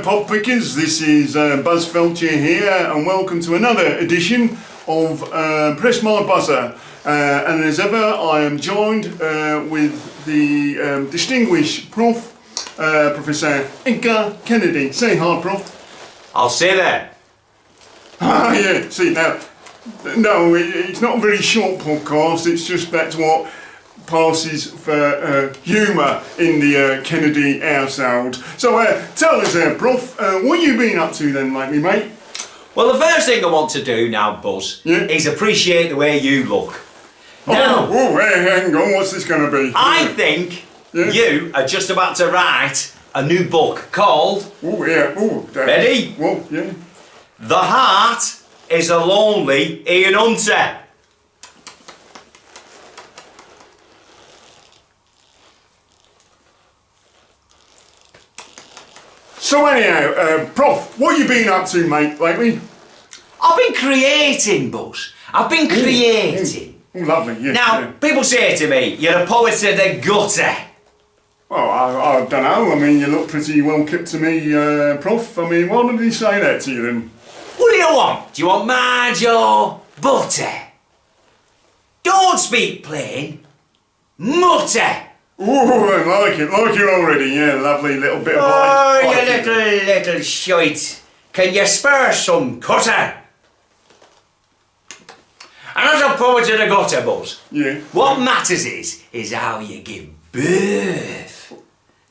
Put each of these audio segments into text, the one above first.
pop pickers, this is Buzz Felcher here, and welcome to another edition of Press My Buzzer. And as ever, I am joined with the distinguished Prof, Professor Edgar Kennedy. Say hi, Prof. I'll say that. Ah, yeah, see now, no, it's not a very short podcast, it's just that's what passes for humour in the Kennedy household. So tell us, Prof, what you been up to then lately, mate? Well, the first thing I want to do now, Buzz, is appreciate the way you look. Now, hang on, what's this going to be? I think you are just about to write a new book called... Ready? Well, yeah. The Heart is a Lonely Ian Hunter. So anyhow, Prof, what you been up to, mate, lately? I've been creating, Buzz. I've been creating. Lovely, yeah. Now, people say to me, you're a poet of the gutter. Well, I don't know. I mean, you look pretty well kept to me, Prof. I mean, why did he say that to you then? What do you want? Do you want marge or butter? Don't speak plain. Mutter. Ooh, I like it already, yeah, lovely little bit of Oh, you little shite. Can you spare some cutter? And as a poet of the gutter, Buzz, what matters is how you give birth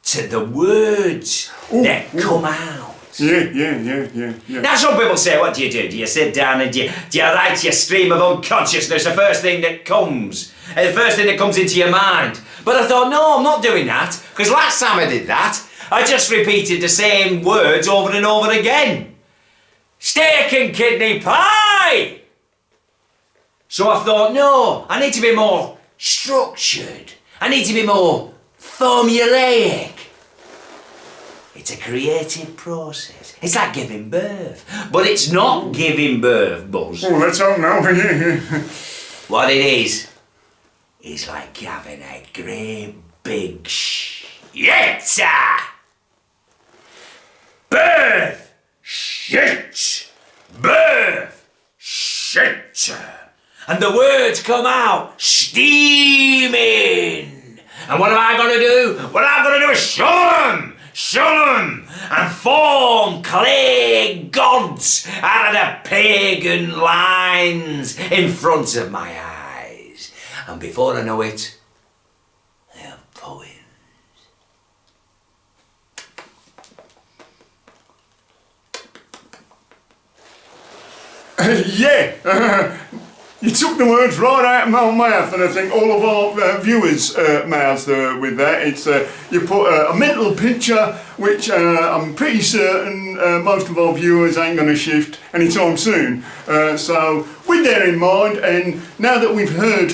to the words that come out. Yeah. Now some people say, what do? Do you sit down and do you write your stream of unconsciousness, the first thing that comes? The first thing that comes into your mind? But I thought, no, I'm not doing that, because last time I did that, I just repeated the same words over and over again. Steak and kidney pie! So I thought, no, I need to be more structured. I need to be more formulaic. It's a creative process. It's like giving birth. But it's not giving birth, Buzz. Oh, let's hope now. What it is like having a great big shitter. Birth, shit, birth, shitter. And the words come out steaming. And what am I going to do? What I'm going to do is shun them, and form clay gods out of the pagan lines in front of my eyes. And before I know it, they're poems. You took the words right out of my mouth, and I think all of our viewers' mouths with that. It's you put a mental picture, which I'm pretty certain most of our viewers ain't going to shift anytime soon. So with that in mind, and now that we've heard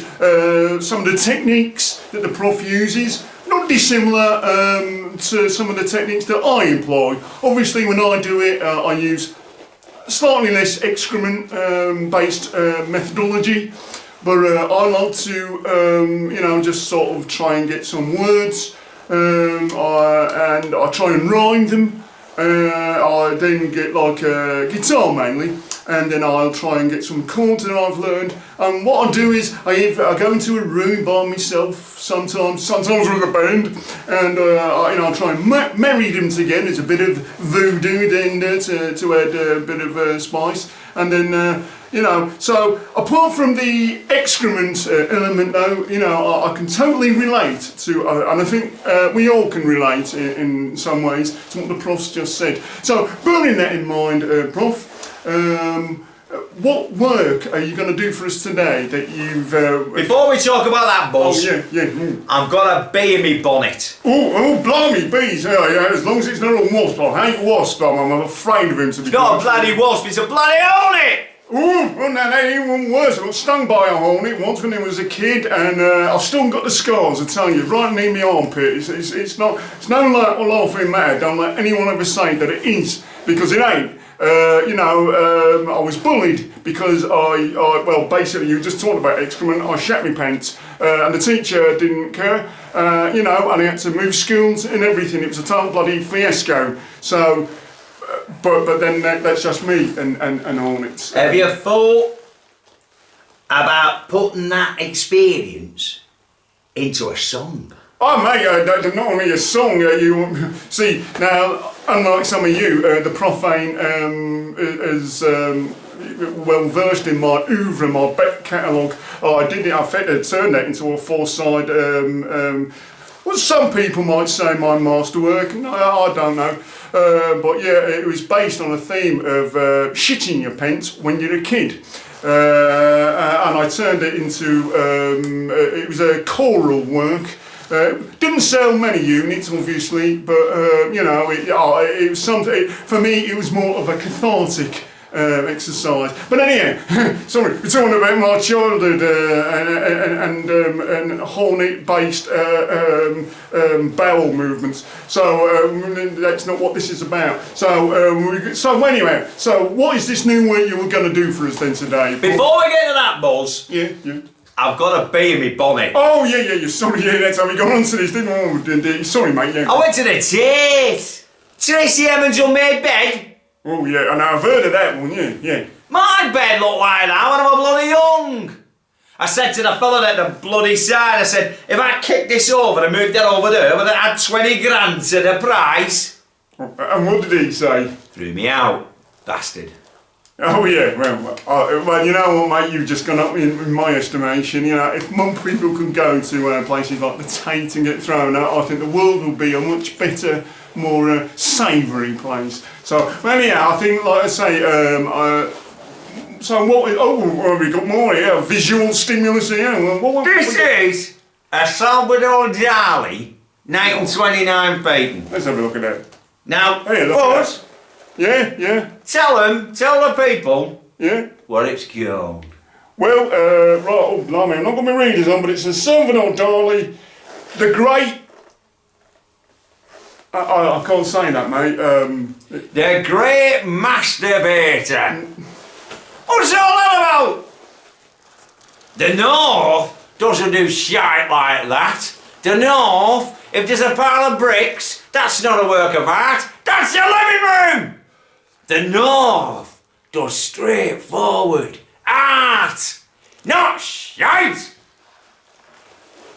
some of the techniques that the Prof uses, not dissimilar to some of the techniques that I employ. Obviously, when I do it, I use slightly less excrement based methodology, but I like to just sort of try and get some words, and I try and rhyme them. I then get like a guitar mainly, and then I'll try and get some chords that I've learned. And what I do is I go into a room by myself sometimes with a band, and I try and marry them together. There's a bit of voodoo then to add a bit of spice, and then so apart from the excrement element though, I can totally relate to, and I think we all can relate in some ways to what the Prof's just said. So bearing that in mind, Prof, what work are you going to do for us today that you've... Before we talk about that, Buzz, I've got a bee in me bonnet. Oh, blimey, bees, yeah, as long as it's not a wasp. I hate wasps, I'm afraid of him to be... It's not a bloody wasp, it's a bloody hornet! Ooh, well, no, that ain't even worse. I got stung by a hornet once when I was a kid, and I've still got the scars, I tell you, right near my armpit. It's no laughing matter. Don't let anyone ever say that it is, because it ain't. I was bullied because basically you just talked about excrement. I shat my pants, and the teacher didn't care, and I had to move schools and everything. It was a total bloody fiasco. So but then that's just me and all. It's. Have you thought about putting that experience into a song? Oh mate, not only a song, you see, now, unlike some of you, the Prof ain't as well versed in my oeuvre, my back catalogue. I had to turn that into a four-side, well, some people might say my masterwork, no, I don't know. But yeah, it was based on a theme of shitting your pants when you're a kid. And I turned it into, it was a choral work. Didn't sell many units, obviously, but you know, it was something. For me, it was more of a cathartic exercise. But anyhow, sorry, we're talking about my childhood and hornet-based bowel movements. So that's not what this is about. So anyway, so what is this new work you were going to do for us then today? Before we get to that, Buzz. Yeah. I've got a bee in my bonnet. Oh, yeah, sorry, that's how we got onto this, didn't we? Sorry, mate, yeah. I went to the Tate. Tracy Emin's unmade bed. Oh, yeah, and I've heard of that one, yeah. My bed looked like that when I was bloody young. I said to the fella at the bloody side, I said, if I kicked this over and moved that over there, would it add 20 grand to the price? And what did he say? Threw me out, bastard. Oh yeah, well, you know what, mate, you've just gone up in my estimation. You know, if more people can go to places like the Tate and get thrown out, I think the world will be a much better, more savoury place. So, anyhow, I think, like I say, so what? Well, we got more here. Visual stimulus here. This is a Salvador Dali, 1929 painting. Let's have a look at that. Now, Hey, look at that. Yeah. tell the people Yeah. what it's called. Well, right, oh blimey, I'm not got my readers on, but it's a Salvador Dali, the great. I can't say that, mate. The great masturbator. What's all that about? The North doesn't do shite like that. The North, if there's a pile of bricks, that's not a work of art, that's your living room! The North does straightforward art, not shite!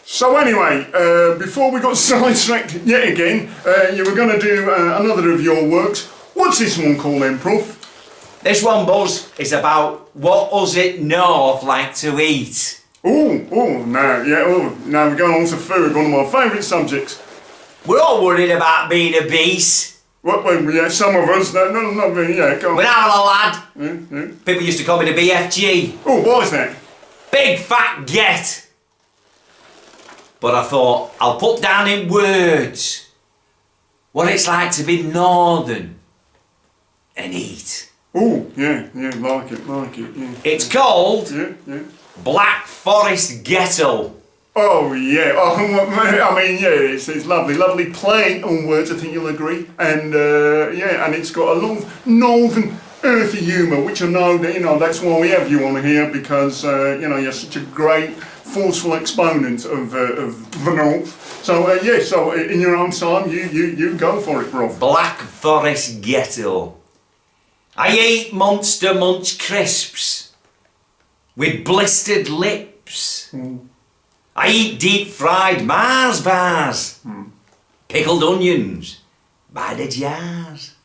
So anyway, before we got sidetracked yet again, you were going to do another of your works. What's this one called then, Prof? This one, Buzz, is about what us at North like to eat. Now we're going on to food, one of my favourite subjects. We're all worried about being obese. Well, yeah, some of us, not me, yeah, go on. When I was a lad, Yeah. people used to call me the BFG. Oh, why's that? Big fat get. But I thought, I'll put down in words what it's like to be northern and eat. Oh, yeah, like it, yeah. It's called Yeah. Black Forest Ghetto. Oh, yeah, I mean, yeah, it's lovely play on words, I think you'll agree. And, and it's got a lot of northern earthy humour, which I know that, that's why we have you on here, because, you're such a great, forceful exponent of the North. So, so in your own time, you go for it, bro. Black Forest Ghetto. I eat Monster Munch crisps with blistered lips. I eat deep fried Mars bars, pickled onions by the jars.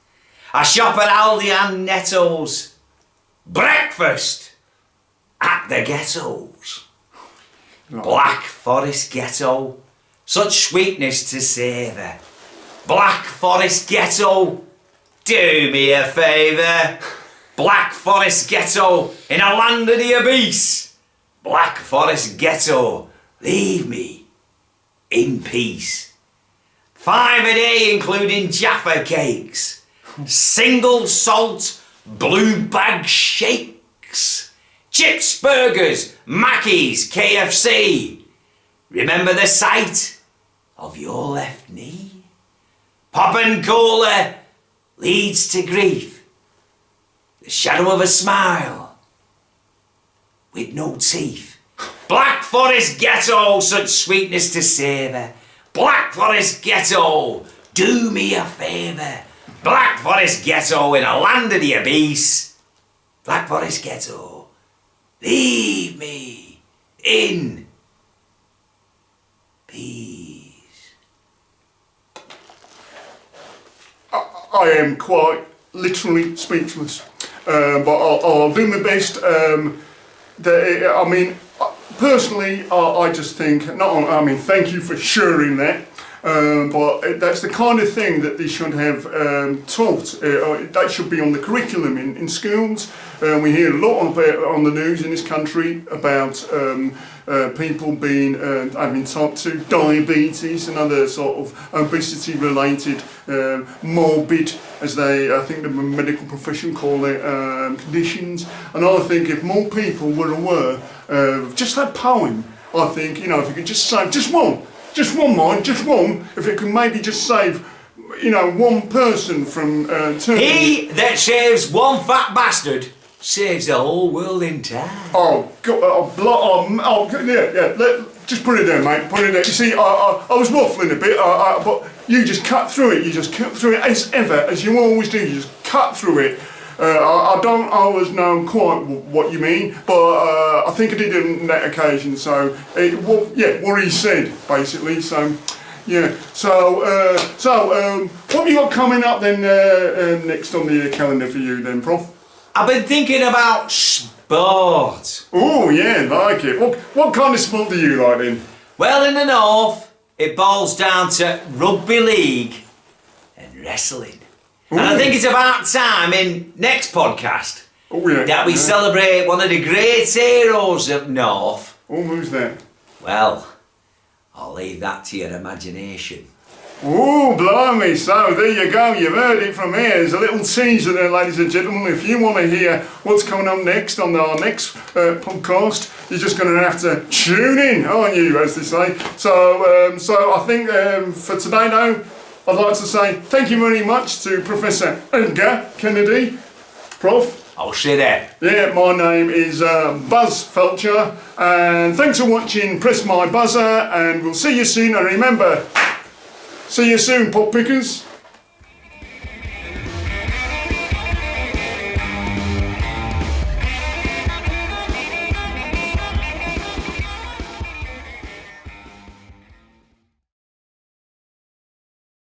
I shop at Aldi and Netto's. Breakfast at the ghettos. Black Forest Ghetto, such sweetness to savour. Black Forest Ghetto, do me a favour. Black Forest Ghetto in a land of the abyss. Black Forest Ghetto, leave me in peace. 5 a day including Jaffa cakes. Single salt blue bag shakes. Chips, burgers, Mackies, KFC. Remember the sight of your left knee? Pop and cola leads to grief. The shadow of a smile with no teeth. Black Forest Ghetto, such sweetness to savour. Black Forest Ghetto, do me a favour. Black Forest Ghetto in a land of the abyss. Black Forest Ghetto, leave me in peace. I am quite literally speechless, but I'll do my best. Personally, I just think, thank you for sharing that. But that's the kind of thing that they should have taught. That should be on the curriculum in schools. We hear a lot on the news in this country about people having type 2 diabetes and other sort of obesity-related morbid, as I think the medical profession call it, conditions. And I think if more people were aware of just that poem, I think, if you could just save just one, if it can maybe just save, one person from turning... He that saves one fat bastard saves the whole world in time. Oh, God, just put it there, mate, put it there. You see, I was waffling a bit, but you just cut through it, as you always do, you just cut through it. I don't always know quite what you mean, but I think I did on that occasion, so, what he said, basically, so, yeah. So, what have you got coming up then, next on the calendar for you then, Prof? I've been thinking about sport. Oh, yeah, like it. What kind of sport do you like then? Well, in the north, it boils down to rugby league and wrestling. Ooh. And I think it's about time in next podcast that we yeah. celebrate one of the great heroes up north. Oh, who's that? Well, I'll leave that to your imagination. Oh, blimey, so there you go, you've heard it from here. There's a little teaser there, ladies and gentlemen. If you want to hear what's coming up next on our next podcast, you're just going to have to tune in, aren't you, as they say. So I think for today, though, I'd like to say thank you very much to Professor Edgar Kennedy. Prof? I'll see there. Yeah, my name is Buzz Felcher, and thanks for watching Press My Buzzer, and we'll see you soon, and remember, see you soon, pop pickers.